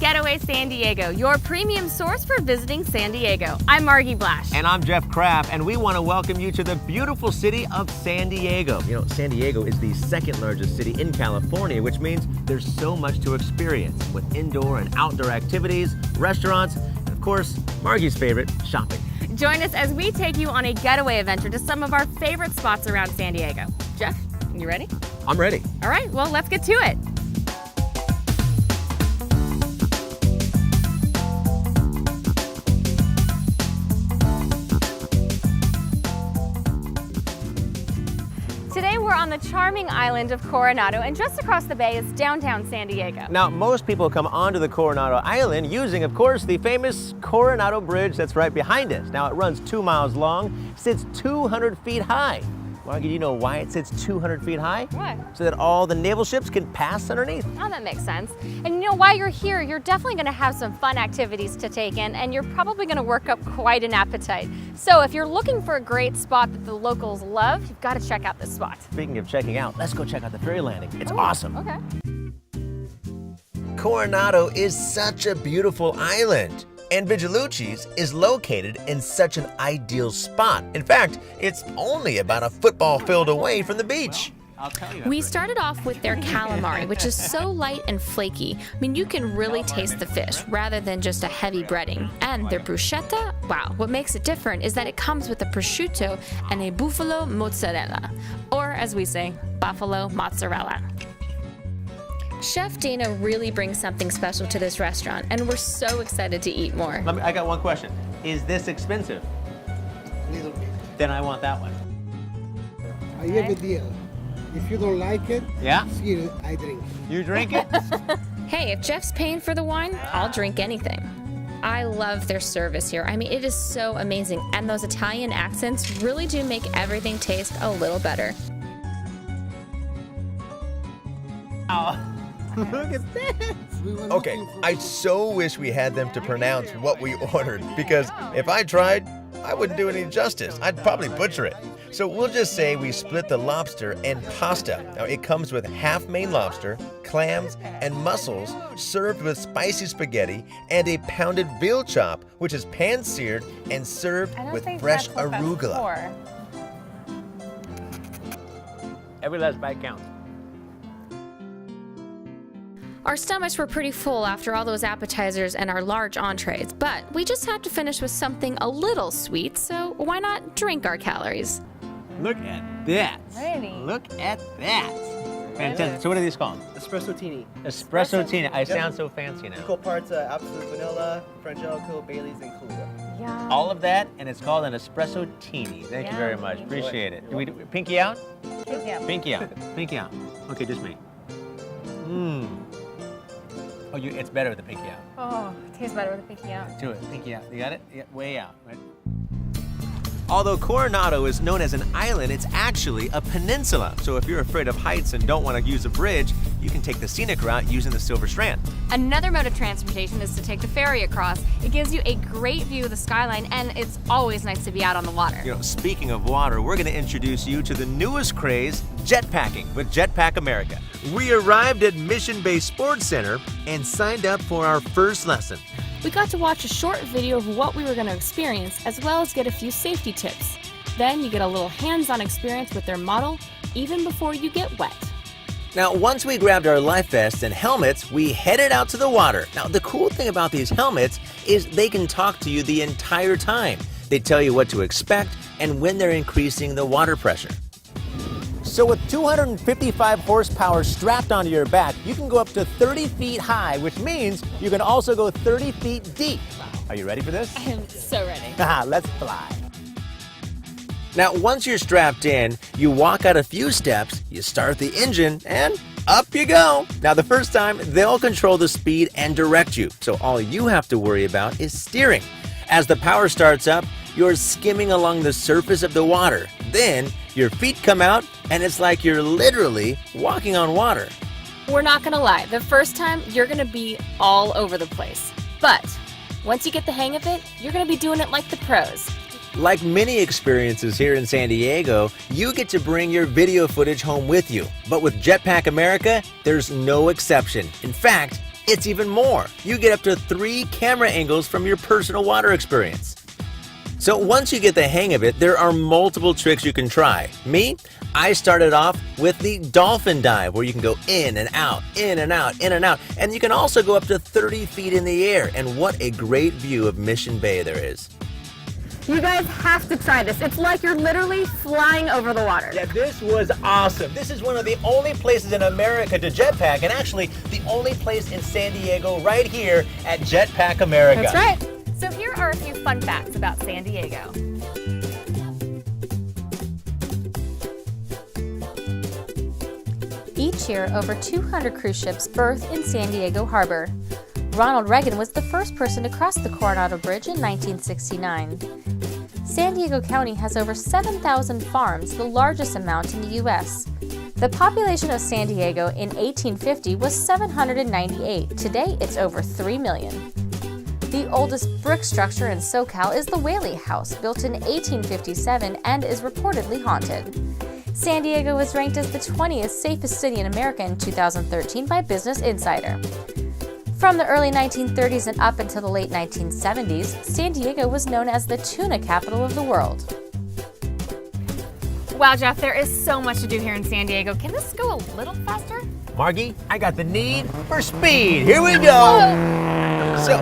Getaway San Diego, your premium source for visiting San Diego. I'm Margie Blash. And I'm Jeff Kraft, and we want to welcome you to the beautiful city of San Diego. You know, San Diego is the second largest city in California, which means there's so much to experience with indoor and outdoor activities, restaurants, and of course, Margie's favorite, shopping. Join us as we take you on a getaway adventure to some of our favorite spots around San Diego. Jeff, you ready? I'm ready. All right, well, let's get to it. Today we're on the charming island of Coronado, and just across the bay is downtown San Diego. Now, most people come onto the Coronado Island using, of course, the famous Coronado Bridge that's right behind us. Now, it runs 2 miles long, sits 200 feet high. Margie, do you know why it sits 200 feet high? Why? So that all the naval ships can pass underneath. Oh, that makes sense. And you know, while you're here, you're definitely gonna have some fun activities to take in, and you're probably gonna work up quite an appetite. So if you're looking for a great spot that the locals love, you've gotta check out this spot. Speaking of checking out, let's go check out the ferry landing. It's awesome. Okay. Coronado is such a beautiful island, and Vigilucci's is located in such an ideal spot. In fact, it's only about a football field away from the beach. We started off with their calamari, which is so light and flaky. I mean, you can really taste the fish rather than just a heavy breading. And their bruschetta, wow, what makes it different is that it comes with a prosciutto and a buffalo mozzarella, or as we say, buffalo mozzarella. Chef Dana really brings something special to this restaurant, and we're so excited to eat more. I got one question. Is this expensive? A little bit. Then I want that one. I have a deal. If you don't like it, Yeah? here I drink. You drink it? Hey, if Jeff's paying for the wine, I'll drink anything. I love their service here. I mean, it is so amazing, and those Italian accents really do make everything taste a little better. Oh. Look at that. Okay, I so wish we had them to pronounce what we ordered, because if I tried, I wouldn't do it any justice. I'd probably butcher it. So we'll just say we split the lobster and pasta. Now, it comes with half Maine lobster, clams, and mussels, served with spicy spaghetti, and a pounded veal chop, which is pan-seared and served with fresh arugula. Every last bite counts. Our stomachs were pretty full after all those appetizers and our large entrees, but we just had to finish with something a little sweet, so why not drink our calories? Look at that. Really? Look at that. Fantastic. So what are these called? Espresso Tini. Espresso Tina. I sound so fancy now. Equal parts absolute vanilla, Frangelico, Bailey's, and Kahlua. Yeah. All of that, and it's called an Espresso Teeny. Thank you very much. Appreciate it. Do we pinky out? Yeah. Pinky out. Pinky out. Okay, just me. Mmm. Oh, it's better with the pinky out. Oh, it tastes better with a pinky out. Do it. Pinky out. You got it? Yeah, way out. Right? Although Coronado is known as an island, it's actually a peninsula. So if you're afraid of heights and don't want to use a bridge, you can take the scenic route using the Silver Strand. Another mode of transportation is to take the ferry across. It gives you a great view of the skyline, and it's always nice to be out on the water. You know, speaking of water, we're going to introduce you to the newest craze, jetpacking with Jetpack America. We arrived at Mission Bay Sports Center and signed up for our first lesson. We got to watch a short video of what we were going to experience, as well as get a few safety tips. Then you get a little hands-on experience with their model, even before you get wet. Now, once we grabbed our life vests and helmets, we headed out to the water. Now, the cool thing about these helmets is they can talk to you the entire time. They tell you what to expect and when they're increasing the water pressure. So with 255 horsepower strapped onto your back, you can go up to 30 feet high, which means you can also go 30 feet deep. Are you ready for this? I'm so ready. Let's fly. Now, once you're strapped in, you walk out a few steps, you start the engine, and up you go. Now, the first time, they'll control the speed and direct you, so all you have to worry about is steering. As the power starts up, you're skimming along the surface of the water. Then, your feet come out, and it's like you're literally walking on water. We're not gonna lie, the first time you're gonna be all over the place. But once you get the hang of it, you're gonna be doing it like the pros. Like many experiences here in San Diego, you get to bring your video footage home with you. But with Jetpack America, there's no exception. In fact, It's even more. You get up to 3 camera angles from your personal water experience. So once you get the hang of it, there are multiple tricks you can try. Me, I started off with the dolphin dive, where you can go in and out, in and out, in and out. And you can also go up to 30 feet in the air. And what a great view of Mission Bay there is. You guys have to try this. It's like you're literally flying over the water. Yeah, this was awesome. This is one of the only places in America to jetpack, and actually the only place in San Diego right here at Jetpack America. That's right. So here are a few fun facts about San Diego. Each year, over 200 cruise ships berth in San Diego Harbor. Ronald Reagan was the first person to cross the Coronado Bridge in 1969. San Diego County has over 7,000 farms, the largest amount in the U.S. The population of San Diego in 1850 was 798. Today, it's over 3 million. The oldest brick structure in SoCal is the Whaley House, built in 1857 and is reportedly haunted. San Diego was ranked as the 20th safest city in America in 2013 by Business Insider. From the early 1930s and up until the late 1970s, San Diego was known as the tuna capital of the world. Wow, Jeff, there is so much to do here in San Diego. Can this go a little faster? Margie, I got the need for speed. Here we go. So,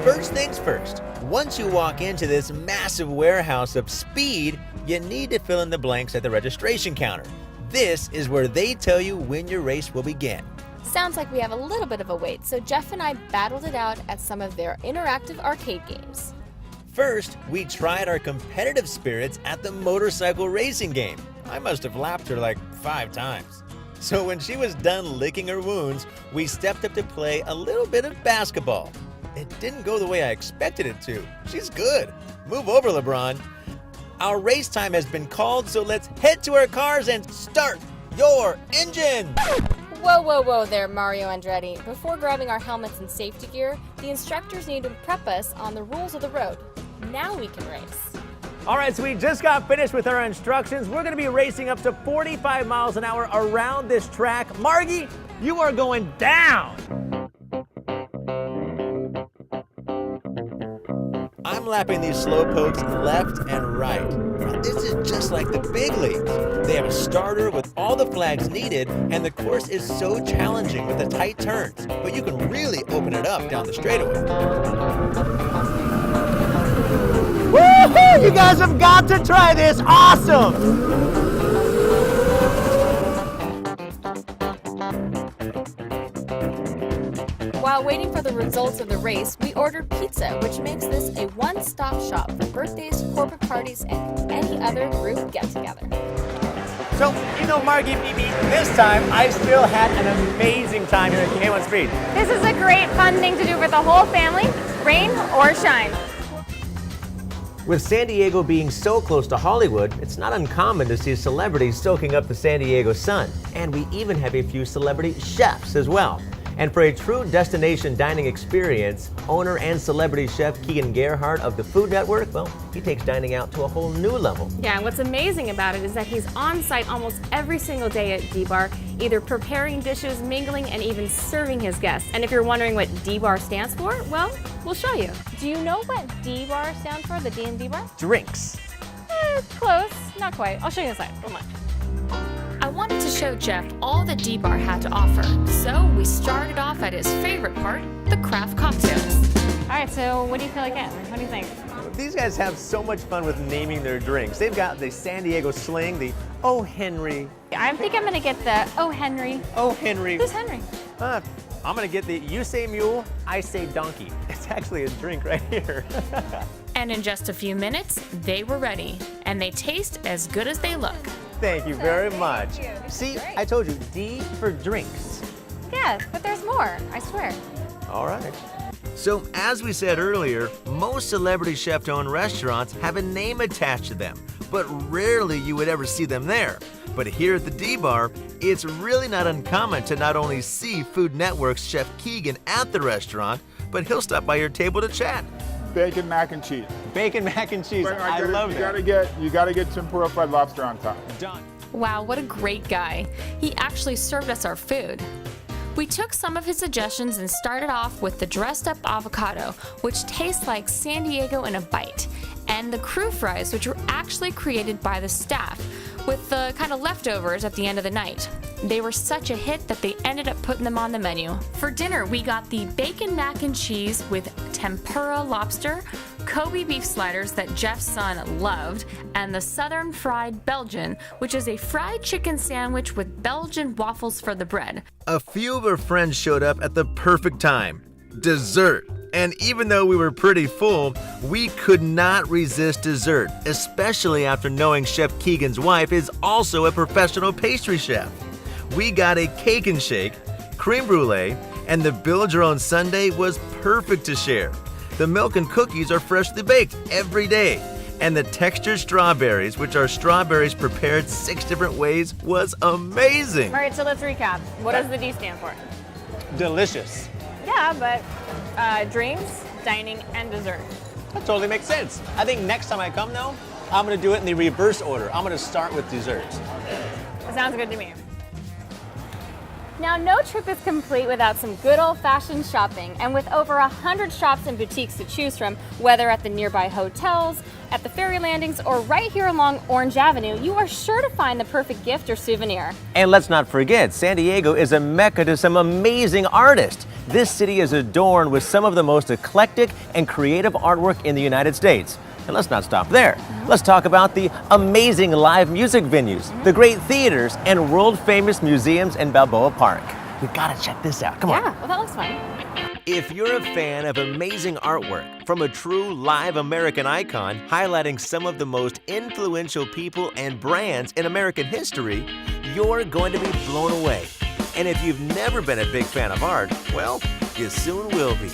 first things first. Once you walk into this massive warehouse of speed, you need to fill in the blanks at the registration counter. This is where they tell you when your race will begin. Sounds like we have a little bit of a wait, so Jeff and I battled it out at some of their interactive arcade games. First, we tried our competitive spirits at the motorcycle racing game. I must have lapped her like 5 times. So when she was done licking her wounds, we stepped up to play a little bit of basketball. It didn't go the way I expected it to. She's good. Move over, LeBron. Our race time has been called, so let's head to our cars and start your engine! Whoa, whoa, whoa there, Mario Andretti. Before grabbing our helmets and safety gear, the instructors need to prep us on the rules of the road. Now we can race. All right, so we just got finished with our instructions. We're gonna be racing up to 45 miles an hour around this track. Margie, you are going down. I'm lapping these slow pokes left and right. Now, this is just like the big leagues. They have a starter with all the flags needed, and the course is so challenging with the tight turns, but you can really open it up down the straightaway. Woohoo! You guys have got to try this. Awesome! While waiting for the results of the race, we ordered pizza, which makes this a one-stop shop for birthdays, corporate parties, and any other group get-together. So, you know, Margie, this time I still had an amazing time here at K1 Speed. This is a great fun thing to do for the whole family, rain or shine. With San Diego being so close to Hollywood, it's not uncommon to see celebrities soaking up the San Diego sun. And we even have a few celebrity chefs as well. And for a true destination dining experience, owner and celebrity chef Keegan Gerhardt of the Food Network, well, he takes dining out to a whole new level. Yeah, and what's amazing about it is that he's on site almost every single day at Dbar, either preparing dishes, mingling, and even serving his guests. And if you're wondering what Dbar stands for, well, we'll show you. Do you know what Dbar stands for, the D in Dbar? Drinks. Close, not quite. I'll show you inside. Come on. I wanted to show Jeff all that Dbar had to offer, so we started off at his favorite part, the craft cocktails. All right, so what do you feel like getting? What do you think? These guys have so much fun with naming their drinks. They've got the San Diego Sling, the Oh Henry. I think I'm gonna get the Oh Henry. Oh Henry. Who's Henry? I'm gonna get the You Say Mule, I Say Donkey. It's actually a drink right here. And in just a few minutes, they were ready, and they taste as good as they look. Thank you very much. See, I told you, D for drinks. Yeah, but there's more, I swear. All right. So, as we said earlier, most celebrity chef-owned restaurants have a name attached to them, but rarely you would ever see them there. But here at the Dbar, it's really not uncommon to not only see Food Network's Chef Keegan at the restaurant, but he'll stop by your table to chat. Bacon mac and cheese. Bacon mac and cheese. But I love that. You gotta get tempura fried lobster on top. Done. Wow, what a great guy. He actually served us our food. We took some of his suggestions and started off with the dressed up avocado, which tastes like San Diego in a bite, and the crew fries, which were actually created by the staff, with the kind of leftovers at the end of the night. They were such a hit that they ended up putting them on the menu. For dinner, we got the bacon mac and cheese with tempura lobster, Kobe beef sliders that Jeff's son loved, and the Southern Fried Belgian, which is a fried chicken sandwich with Belgian waffles for the bread. A few of our friends showed up at the perfect time. Dessert. And even though we were pretty full, we could not resist dessert, especially after knowing Chef Keegan's wife is also a professional pastry chef. We got a cake and shake, creme brulee, and the build-your-own sundae was perfect to share. The milk and cookies are freshly baked every day. And the textured strawberries, which are strawberries prepared 6 different ways, was amazing. All right, so let's recap. What does the D stand for? Delicious. Yeah, but drinks, dining, and dessert. That totally makes sense. I think next time I come though, I'm gonna do it in the reverse order. I'm gonna start with desserts. That sounds good to me. Now, no trip is complete without some good old-fashioned shopping, and with over 100 shops and boutiques to choose from, whether at the nearby hotels, at the ferry landings, or right here along Orange Avenue, you are sure to find the perfect gift or souvenir. And let's not forget, San Diego is a mecca to some amazing artists. This city is adorned with some of the most eclectic and creative artwork in the United States. And let's not stop there. Let's talk about the amazing live music venues, the great theaters, and world-famous museums in Balboa Park. We've got to check this out. Come on. Yeah, well, that looks fun. If you're a fan of amazing artwork from a true live American icon highlighting some of the most influential people and brands in American history, you're going to be blown away. And if you've never been a big fan of art, well, you soon will be.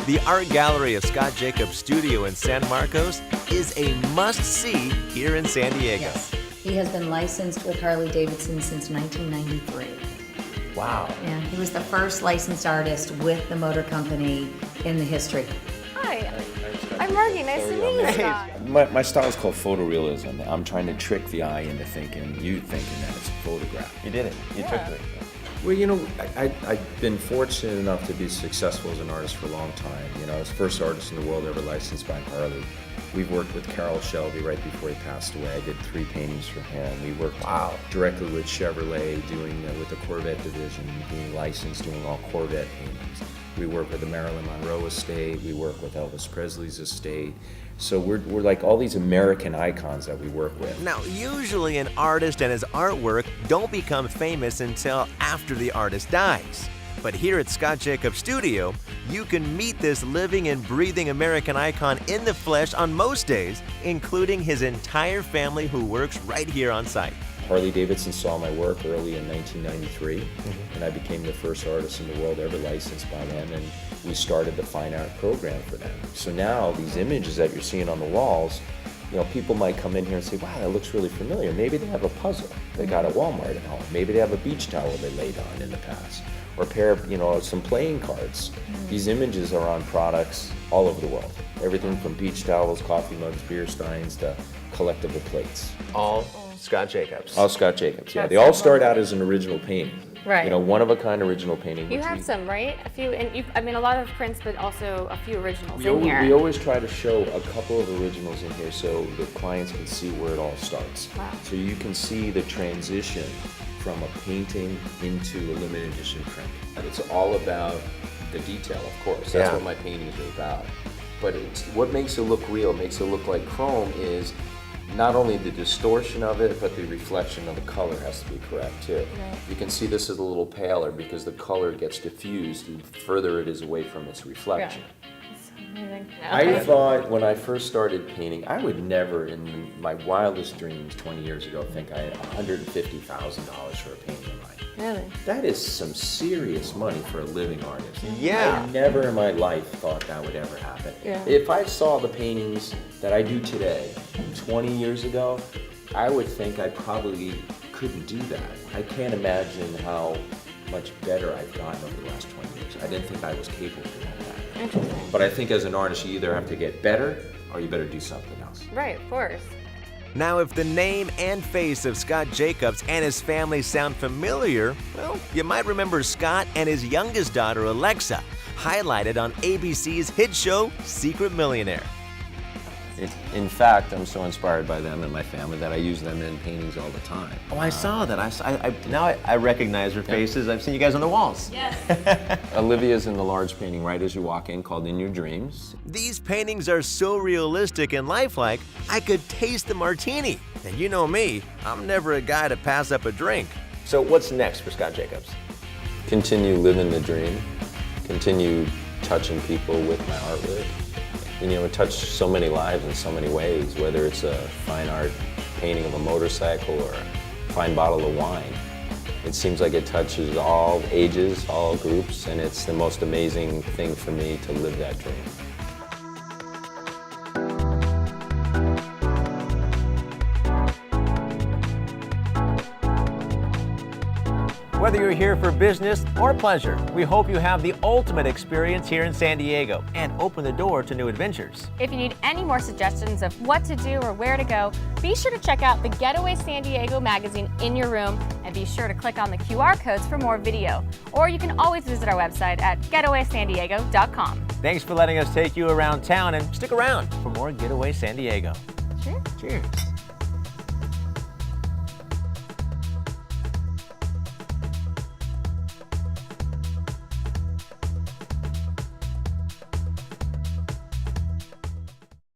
The Art Gallery of Scott Jacobs Studio in San Marcos is a must-see here in San Diego. Yes. He has been licensed with Harley Davidson since 1993. Wow. Yeah, he was the first licensed artist with the motor company in the history. Hi, I'm Margie. Nice to meet you, Scott. My style is called photorealism. I'm trying to trick the eye into thinking that it's a photograph. You did it. You tricked me. Well, you know, I've been fortunate enough to be successful as an artist for a long time. You know, I was the first artist in the world ever licensed by Harley. We've worked with Carroll Shelby right before he passed away. I did 3 paintings for him. We worked directly with Chevrolet, doing with the Corvette division, being licensed, doing all Corvette paintings. We work with the Marilyn Monroe estate. We work with Elvis Presley's estate. So we're like all these American icons that we work with. Now, usually an artist and his artwork don't become famous until after the artist dies. But here at Scott Jacobs Studio, you can meet this living and breathing American icon in the flesh on most days, including his entire family who works right here on site. Harley Davidson saw my work early in 1993, and I became the first artist in the world ever licensed by them, and we started the fine art program for them. So now these images that you're seeing on the walls, you know, people might come in here and say, wow, that looks really familiar. Maybe they have a puzzle they got at Walmart at home. Maybe they have a beach towel they laid on in the past, or a pair of, you know, some playing cards. These images are on products all over the world. Everything from beach towels, coffee mugs, beer steins, to collectible plates. All Scott Jacobs. All Scott Jacobs, yeah. They all start out as an original painting. Right. You know, one-of-a-kind original painting. You have some, right? A few, and I mean, a lot of prints, but also a few originals We always try to show a couple of originals in here so the clients can see where it all starts. Wow. So you can see the transition from a painting into a limited edition print. It's all about the detail, of course. That's what my paintings are about. But what makes it look real, makes it look like chrome, is not only the distortion of it, but the reflection of the color has to be correct too. Right. You can see this is a little paler because the color gets diffused the further it is away from its reflection. I thought when I first started painting, I would never in my wildest dreams 20 years ago think I had $150,000 for a painting of mine. Really? That is some serious money for a living artist. Yeah. I never in my life thought that would ever happen. Yeah. If I saw the paintings that I do today 20 years ago, I would think I probably couldn't do that. I can't imagine how much better I've gotten over the last 20 years. I didn't think I was capable of that. Interesting. But I think as an artist, you either have to get better or you better do something else. Right, of course. Now, if the name and face of Scott Jacobs and his family sound familiar, well, you might remember Scott and his youngest daughter, Alexa, highlighted on ABC's hit show, Secret Millionaire. In fact, I'm so inspired by them and my family that I use them in paintings all the time. Oh, I saw that. Now I recognize her faces. I've seen you guys on the walls. Yes. Olivia's in the large painting right as you walk in called In Your Dreams. These paintings are so realistic and lifelike, I could taste the martini. And you know me, I'm never a guy to pass up a drink. So what's next for Scott Jacobs? Continue living the dream, continue touching people with my artwork. And, it touched so many lives in so many ways, whether it's a fine art painting of a motorcycle or a fine bottle of wine. It seems like it touches all ages, all groups, and it's the most amazing thing for me to live that dream. Whether you're here for business or pleasure, we hope you have the ultimate experience here in San Diego and open the door to new adventures. If you need any more suggestions of what to do or where to go, be sure to check out the Getaway San Diego magazine in your room, and be sure to click on the QR codes for more video. Or you can always visit our website at getawaysandiego.com. Thanks for letting us take you around town, and stick around for more Getaway San Diego. Cheers. Cheers.